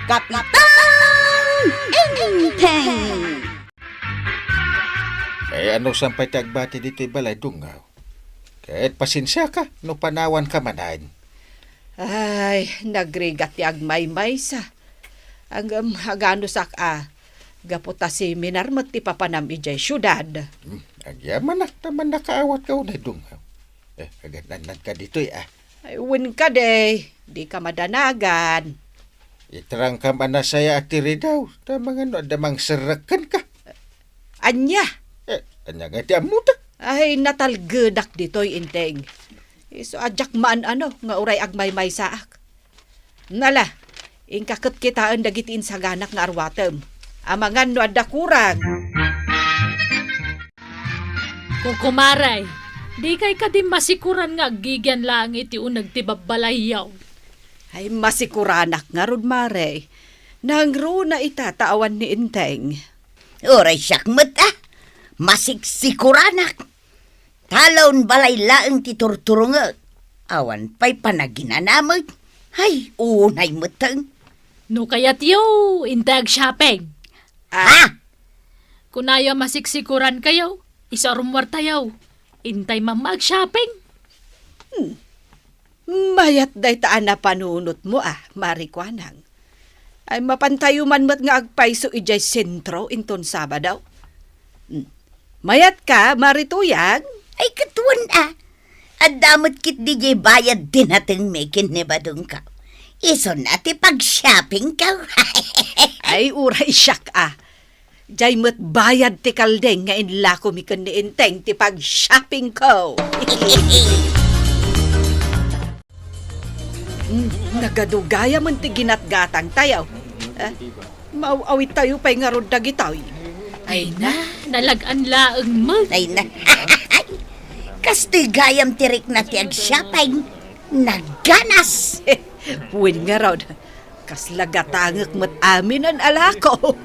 Kapitan Enteng! Ano sampay tagbati dito'y balay dungaw? Kahit pasensya ka, no panawan ka manan. Ay, nagrigat ti agmay-may sa. Ang hagano sak gaputa si minarmat ti papanam ijay syudad. Agyaman naman nakaawat ka unay dungaw. Agadanan ka dito'y Ay, win ka de, di ka madanagan. Itrang ka manasaya at tiri daw. Tamang damang sarakan ka. Anya? Anya nga ti amuta. Ay, natalgedak dito'y inteng. So, adyak maan nga uray agmay-may saak. Nala, ingkakot kitaan dagitiin sa ganak nga arwatem. Amangan no adda kurang. Kukumaray, di kay ka din masikuran nga gigyan lang iti unag ti babalayaw. Ay, masikuranak nga rod mare. Nangro na itataawan ni inteng. Oray siyakmat masiksikuranak. Talon balay laeng ti turturunga. Awan pa'y panaginanamag. Ay, unay matang. No kayat yo, intag shopping. Kunaya masiksikuran kayo, isarumwar tayo. Intay mag-shopping. Mayat day taan na panunot mo marikwanang. Ay mapantayuman mat nga agpaiso ijay sentro inton Sabadaw. Mayat ka, marituyag? Ay, katuan At damot kit di jay bayad din natin mekin ni badong ka. Iso nati pag-shopping ka. Ay, uray siyak Jay mat bayad ti kaldeng nga inlako mi kan ni inteng ti pag-shopping ko. Nagadugaya man ti ginatgatang tayo. Mauawit tayo pa'y nga rod dagitaw. Ay na, nalagan laeng mo. Ay na. Kastoy gayam tirik na ti ag-shopping. Nagganas. Puwin nga raw. Kaslagatangak mat amin ang alako.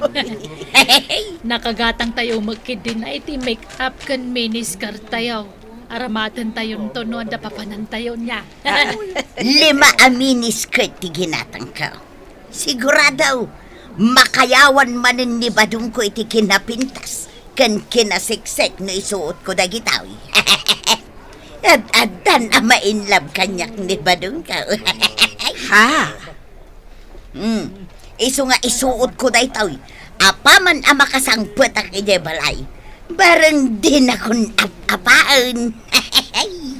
Nakagatang tayo magkidin na iti make-up kan miniskirt tayo. Aramatan tayo to no anda papanan tayo niya. 5 miniskirt ti ginatang ka. Sigurado, makayawan manin ni badong ko iti kinapintas. Kan kinasiksik no isuot ko dagitawi. At adan mainlab kanyak ni badong ka. Ha? Iso nga isuot ko daytaw. Apaman makasangpet ak ije balay. Bareng din akong apaan.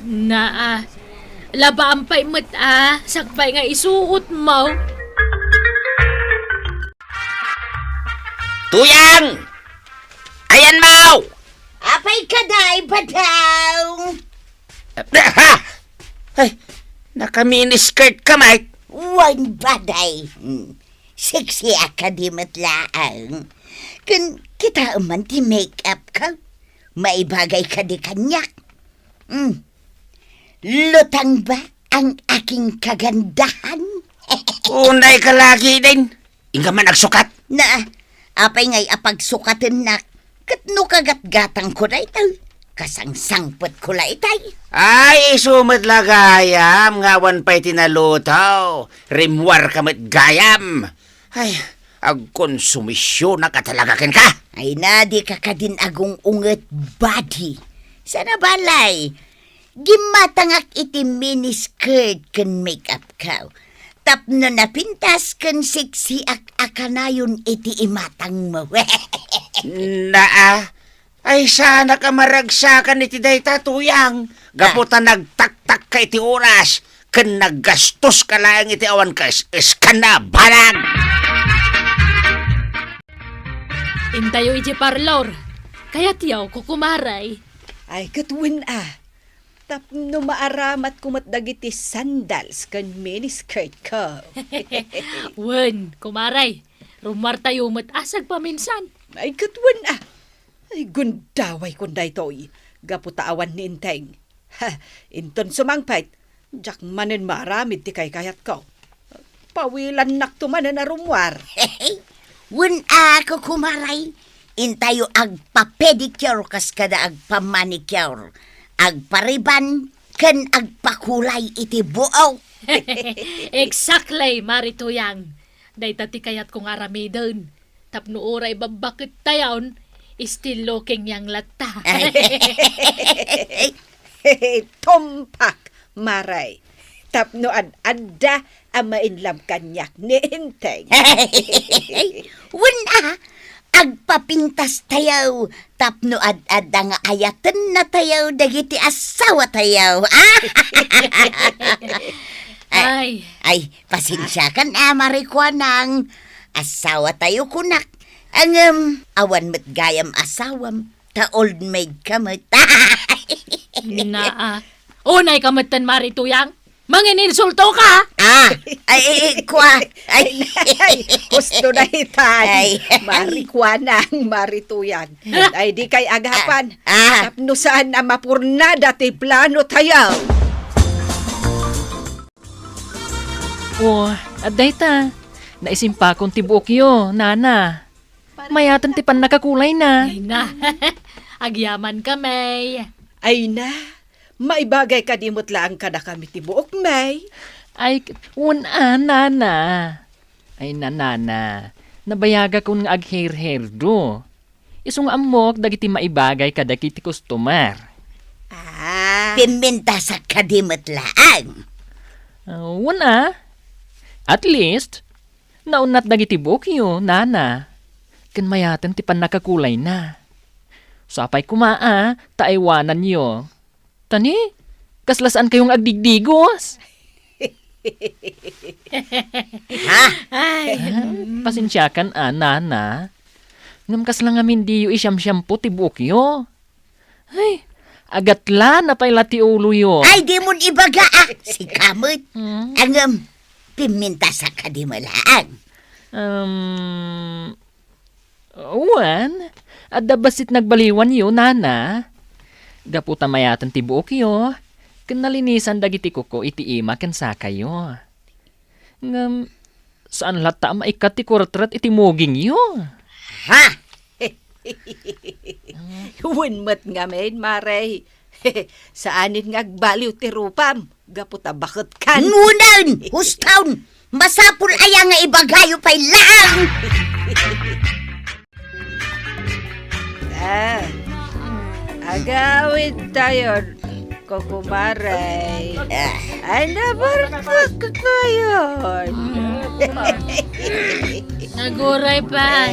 Na labaan pa'y mat sakbay nga isuot mo. Tuyang! Ayan mau! Apay kaday badaw. Ha! Ay, naka-miniskirt ka, Mike. Wan baday. Sexy akadimat laang. Kun kita man ti make-up ka. Maibagay ka di kanyak. Lutang ba ang aking kagandahan? Unay ka lagi din. Inga man nagsukat. Na, apay ngay apagsukatan nak. Katno kagat-gatang ko na ito. Kasangsangpot ko la itay. Ay, sumit lagayam. Ngawan pa'y tinalutaw. Rimwar kamit gayam. Ay, agkonsumisyon na katalagakin ka. Ay na, di ka kadin agong unget body. Sana balay. Gimatangak iti miniskirt kan make-up ka. Tapno na pintas kan sexy akanayon iti imatang mo. Ay, sana ka maragsakan iti dayta, Tuyang. Gaputan nagtaktak ka iti oras. Kan naggastos ka lang iti awan ka iskana balag. Intayo iti parlor. Kaya tiyaw kukumaray. Ay, katwin Tapno maaramat kumat dagiti sandals kan miniskirt ko. Wen, kumaray. Rumar tayo mat asag paminsan. Ay, katwin Ay, gundaway kunday to'y. Gaputaawan ni inteng. Inton sumangpait. Jak manen maramid ti kay kayat ko. Pawilan nak tumanen na rumwar. Wen ako kumaray. Intayo agpa-pedicure kas kada agpa-manicure. Agpariban ken agpakulay iti buaw. Exactly, Marituyang. Day tati kayat kong aramidon. Tapno oray babakit tayon, still looking yang lata. Tumpak, Maray. Tapno adda ang mainlam kanyak ni Inteng. Wala, agpapintas tayaw. Tapno ad-ada nga ayatan na tayaw dagiti asawa tayaw. Ay, Pasensya ka na, Marikwanang. Asawa tayo kunak. Ang awan met gayam asawam. Ta old maid kamot. naa. Unay kamatan marituyang. Mangininsulto ka! Gusto na itan. Ay. Marikwanang marituyan. Ay di kay agapan. Ah. Tapno saan na mapurna dati plano tayaw. Oh, aday ta. Naisimpa kong tibuok yo, nana. Mayatan ti pan nakakulay na. Ay na. Agyaman kami. Ay na, maibagay ka dimot lang ka na kami tibuok, May. Ay, nana. Ay, nana. Nabayaga kong agher-her do. Isong amok dagiti maibagay ka dagiti customer. Piminta sa kadimot laang. At least, naunat dagiti buok yo, nana. Kan mayatan ti pan nakakulay na. Sapay kumaa, taaywanan yo. Tani, kaslasaan kayong agdigdigos. Ay, Pasensya kan, nana. Ngam kaslang amin di yo isyam-syampo ti buok yo. Ay, agatla na pay lati ulo yo. Ay, di mo ibaga si kamot. Ang piminta sa kadimot laang. Adda basit nagbaliwan yo, nana. Gaputa mayatan ti buok yo. Kanalinisan dagiti kuko iti ima ken saka yo. Ngam, saan lata maikat ti kurtrat iti moging yo? Ha? Winmat nga main, Maray. Saanin nga agbaliw ti rupam. Gaputa bakit kan. Ngunan! Hustawn! Masapul aya nga ibagayo pa'y laang! Agawin tayo, Kukumaray. Ay, nabarpak ko yun. naguray pa.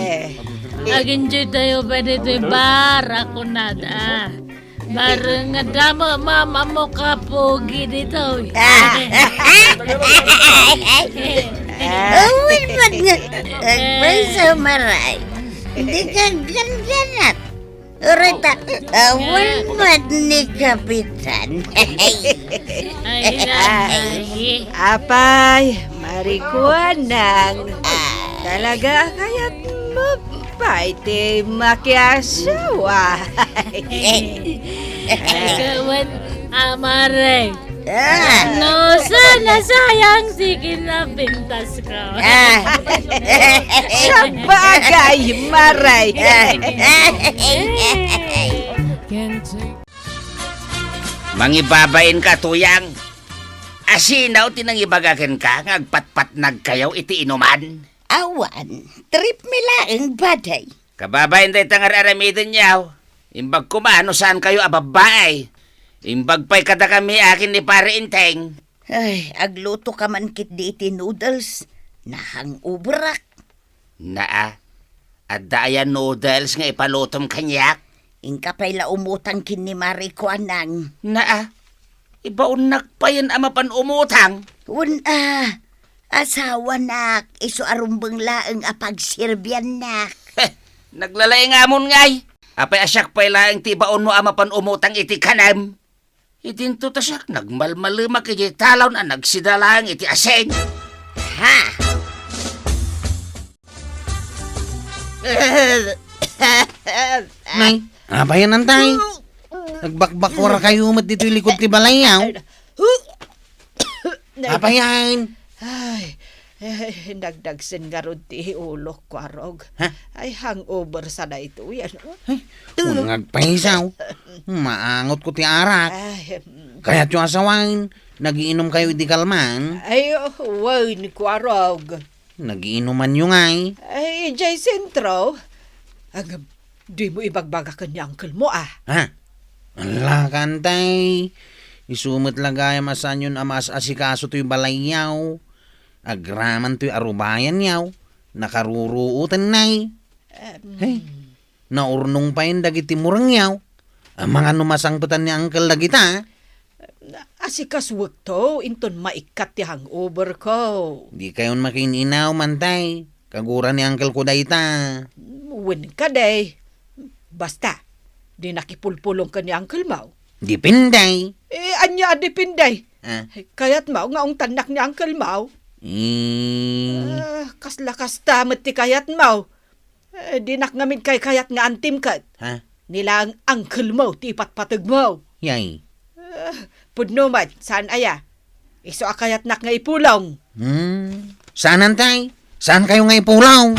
Aginjoy tayo pa dito bar ako nada. Bareng nga damo mama mo kapogi dito. Awin man nga. Agbay sa maray. Hindi ka ganganat. Urita, awin man ni Kapitan. Ay, ay. Apay, marikuanang. Talaga kaya't mapaiti makiasawa. Kawan amare. Ah. No, sana sayang si kinapintas ko. Sa bagay, Maray. Mangibabain ka, tuyang. Asinaw tinangibagakan ka, ngagpatpat nagkayaw iti inuman. Awan, trip milaang baday. Kababain tayo tangar aramidin niyaw. Imbag kumano saan kayo ababay. Imbag pa'y kada kami akin ni Pare Inteng. Ay, agluto ka man kit di iti noodles. Nahang ubrak. Naa, at daya noodles nga ipalutom kanyak. Ingka pa'y laumutang kin ni Marikuanang. Naa, ibaon nagpayan amapan umutang. Asawa nak, iso arumbang laang apagsirbyan nak. Naglalay nga mon ngay. Apay asyak pa'y laang tibaon mo amapan umutang iti kanam. Itinto tasyak, nagmalmalumak iti talaw na nagsidalang iti aseng. Ha? Nay, abayan antay. Nagbakbakura kayo umat dito yung likod ti balayaw. Abayan. Ay, nagdagsin nga ron ti ulo ko arog. Ha? Ay, hangover sa na ito yan. Kung nagpahisaw, maangot ko ti arak. Ay, Kaya't yung asawain, nagiinom kayo di kalman. ay, wain ko arog. Nagiinuman nyo nga eh. Ay, Jay Sentro. Di mo ibagbagakan ni uncle mo Ha? Ala, kantay. Isumot lagay masan yun amas asikaso to'y balayyaw. Agraman to'y arubayan yaw. Nakaruruutan na'y. Hey, naurnong pa yun dagiti murang yaw. Ang mga numasangputan ni uncle dagita. Asikaswag to, inton maikat ti hangover ko. Di kayon makininaw mantay. Kagura ni uncle ko dayta. Win ka day. Basta, di nakipulpulong ka ni Uncle Mau. Di pinday. Anya dipinday. Ah, Kayat Mau nga ang tanak ni Uncle Mau. Kaslakas tamat ti kayat Mau. Di nakngamin kay kayat nga antim kat. Ha? Nila ang Uncle Mau ti ipatpatag Mau. Yay. Pudno mat, saan aya? Iso akayat nak nga ipulong. Saan antay? Saan kayo nga ipulaw?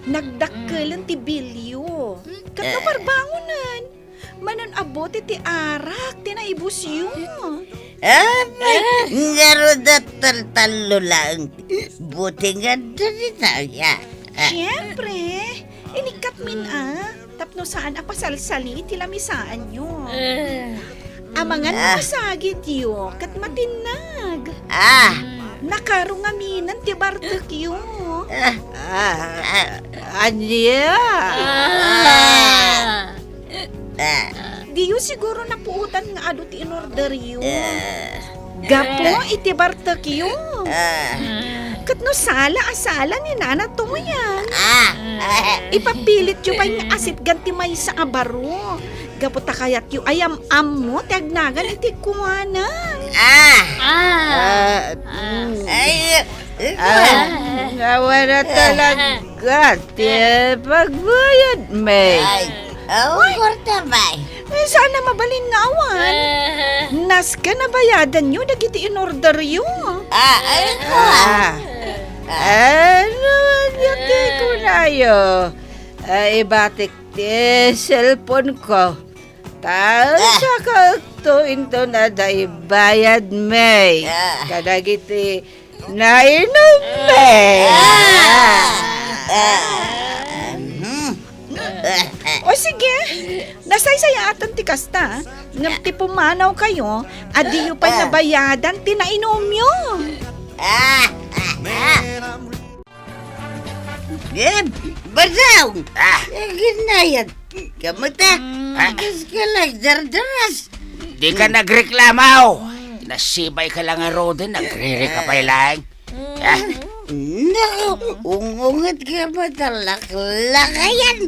Nagdakkelan ti Bilyo. Kataparbangonan. Manan abot ti arak, tinaibus yun. Ngaro da talo lang. Buti nga dali na ya. Siyempre, inikat min tapno saan apasalsali tilamisaan nyo. Amangan masagit yo, kat matinag. Nakarungaminan ti bartek yo. Anya? Di yo siguro napuutan nga ado ti in-order yo. Gapo, iti bartek yo. Kat no asala ni Nana Toyang. Ipapilit yo pa yung asit ganti may sa abaro. Gapo takayat yo ayam mo, tiagnagan iti kuwanan. Ngawa na talaga, ti pagbayad, may. Kurta ba? Sana mabalin nga awan. Nas ka na bayadan nyo, dagiti in-order yun. Ano, yati ko na yun. Ibatik ti cellphone ko. Sa kaktuin to na daibayad, may. Kadagiti nainom, may. O sige, nasaysayatan ti kasta. Ngam ti pumanaw kayo, adiyo pa nabayadan, tinainom yun. Basaw! Ginayad. Kamuta? Agas ka lang, dardaras. Di ka nagreklamaw. Nasibay ka lang nga roden, nagrere ka pa lang. Naku, ungungat ka ba talak-lakayan?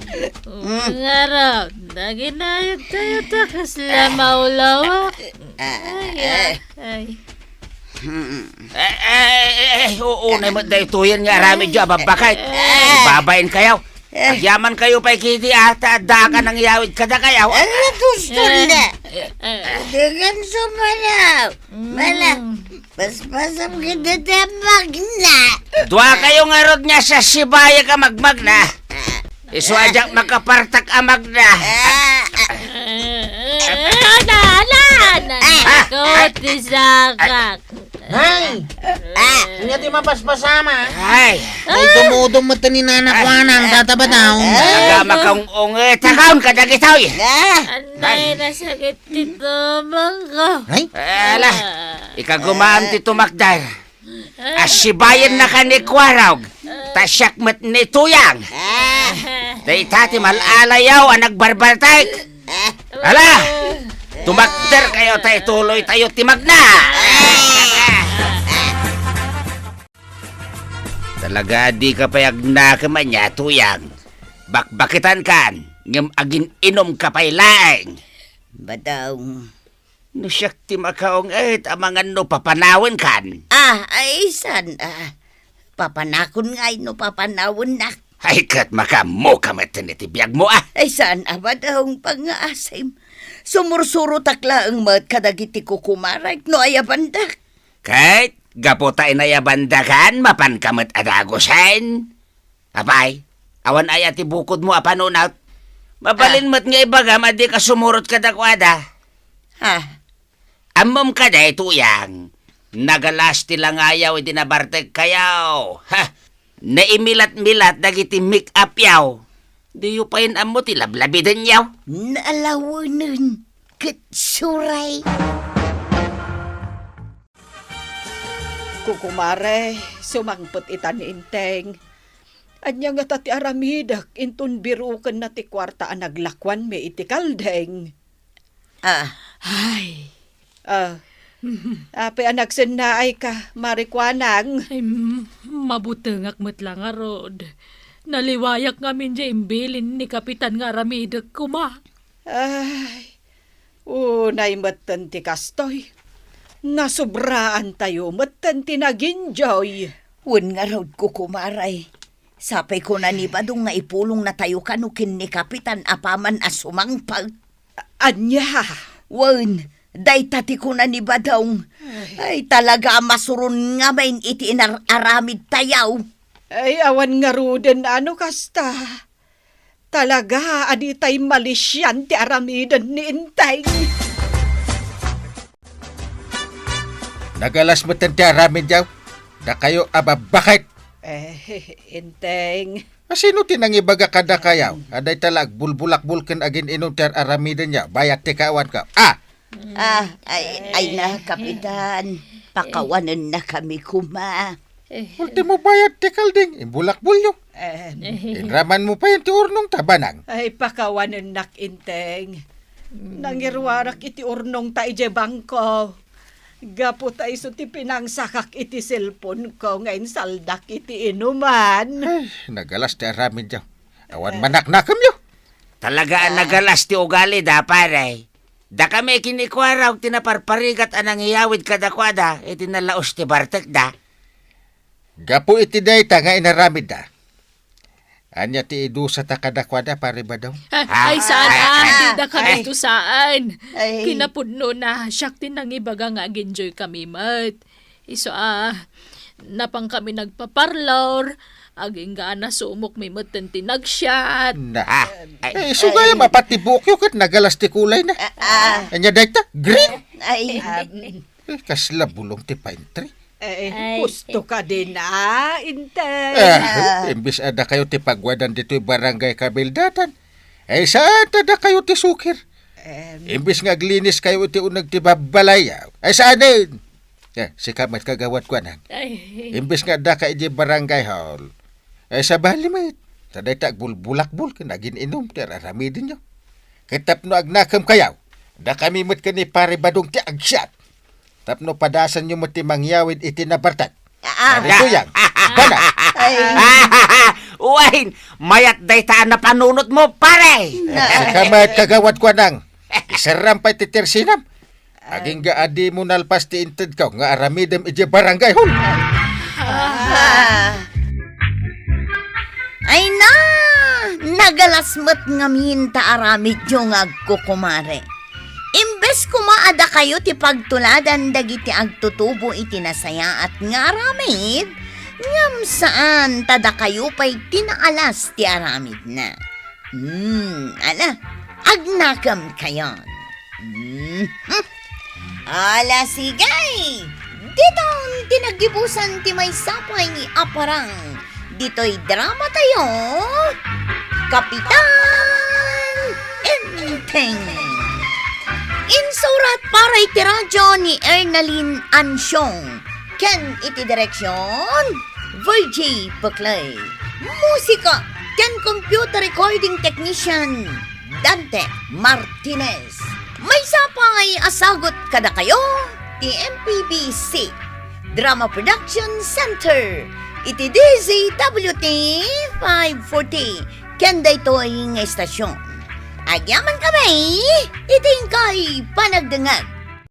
Ngaraw, naginayag tayo takas lamaw-lawak. Ay. Uunay mo dahil tuyan nga rami dyan, babakay. Babayin kayo. Yaman kayo pa ikiti ata, daka nang yawid kada kayo. Gusto na. Dengan sumalaw. Paspasam kita tamag na. Dua kayo nga rod niya sa sibaya ka magmag na. Iswadyak makapartak amag na. Nanakot ti sakak. Hay! Hindi ito mapaspasama. Ay, Ay, dumudong mo ni Nana Kwanang, tataba daw. nagama kang takaon ka dagitaw eh. Anay, nasakit ti tumang ko. Ay, Ala, ikagumaan ti tumakdar. Asibayan na ka ni Kwarog. Tasyakmat ni Tuyang. Day tati malalayaw ang nagbarbartay. Ala, tumakdar kayo tayo tuloy tayo timagna. Talaga di ka payag na kamanya, Tuyang. Bakbakitan kan, ngam agin inom ka pay laeng. Badaw. No siyak ti makaong amangan no papanawan kan. Ay san. Papanakon nga no papanawon na. Ay kat makamo kamatan iti biyag mo Ay san, abadawng pang-aasim. Sumursuro takla ang mat kadagiti kukumarag no ayabandak. Kahit gapotay na yabandakan, mapan kamat adagosan. Apay, awan ay ati bukod mo apanunaut. Mabalin mo't nga ibaga, madi ka sumurot ka dakwada. Ha? Amom ka day, Tuyang. Nagalas ti lang ayaw iti nabarteg kayaw. Ha! Naimilat-milat dagiti make up yaw. Di yu pain amo ti lablabidan yaw. Naalawanan, katsuray. Kukumare, sumangpot ita ni Inteng. Anya nga tati aramidak, intun birukan na ti kwarta ang naglakwan me iti kaldeng. Ay, ape anak ay ka, marikwanang. Ay, mabutengak met lang nga rod. Naliwayak ngamin dya imbilin ni Kapitan nga Ramidag kuma. Ay, unay matan ti kastoy. Nasubraan tayo, matan ti naginjoy. Wen nga raw ko kumaray. Sapay ko na ni Badong nga ipulong na tayo kanukin ni Kapitan apaman asumangpag. Anya, Wen, day tati ko na ni Badong. Ay talaga masurun nga main iti aramid tayaw. ay awan nga ruden ano kasta. Talaga, aditay malisyan ti aramidan ni Inteng. Nagalas mo tanti aramin yaw. Da kayo ababakit. Inteng. Sino tinangibaga kada kayaw? Aday talag bulbulak-bul ken agin inom ter aramidan niya. Bayat ti kawan ka. Ay na, Kapitan. Pakawanan na kami kuma. Ultimo bayat ti kalding. Imbulak-bul yung. Inraman mo pa yung ti urnong tabanang. Ay, pakawanan nak Inteng. Nangirwarak iti urnong ta ije bangko. Gapo ta iso ti pinangsakak iti cellphone ko ngayon saldak iti inuman. Ay, nagalas ti aramin yaw. Awan manak-nakam yo. Talaga ang nagalas ti ugali da, paray. Da kami kinikwaraw tinaparparigat anang iyawid kadakwada, iti nalaos ti bartek da. Gapo iti dayta nga inaramid da. Anya ti idu sa takadakwada pare ba daw? Ay, saan di da kami to saan. Ay. Kinapudno na, siyak din nang ibaga nga ag-enjoy kami, mat. Iso napang kami nagpaparlor, aging nga na sumok may matan tinagsyat. Na. Sugaya mapatibok yung kat nagalas ti kulay na. Anya dayta, green. Ay, Kasla bulong ti pine tree. Gusto ka din Inteng. Imbis ada kayo ti pagwadan dito'y barangay kabildatan. Saan tada kayo ti sukir? Imbis nga glinis kayo ti unag ti babalayaw. Saanin? Si kamat kagawat ko nang. Imbis nga da kayo di barangay hall. Sa balimit. Taday tak bulbulak-bul ka naging inom ti aramidin nyo. Kitap no agnakam kayaw. Da kami mat ka ni pare Badong ti agsyat. Tapno padasan nyo mo ti mangyawid iti nabartat. Narito yan. Bana. Uwain, mayat dayta na panunot mo, pare. Si kamat kagawat ko nang. Isaram pa ti tersinam. Aging gaadi mo nalpas ti inted ka nga aramidem iti barangay hul. ay na! Nagalasmat nga minta aramid yung agkukumare. Imbes kumaada kayo ti pagtuladan dagiti agtutubo iti nasaya at nga aramid, ngam saan tada kayo pa'y tinaalas ti aramid na. Agnakam kayon. Ala sigay! Ditong tinagibusan ti may sapay ni Aparang. Dito'y drama tayo. Kapitan Inteng. Insurat para iti radyo ni Ernaline Ansyong. Ken iti direksyon, Virgie Buckley. Musika, ken computer recording technician, Dante Martinez. May sapay asagot kada kayo, ti MPBC, Drama Production Center, iti DZWT 540, ken daytoy nga estasyon. Agyaman kami, iting kay panagdangag.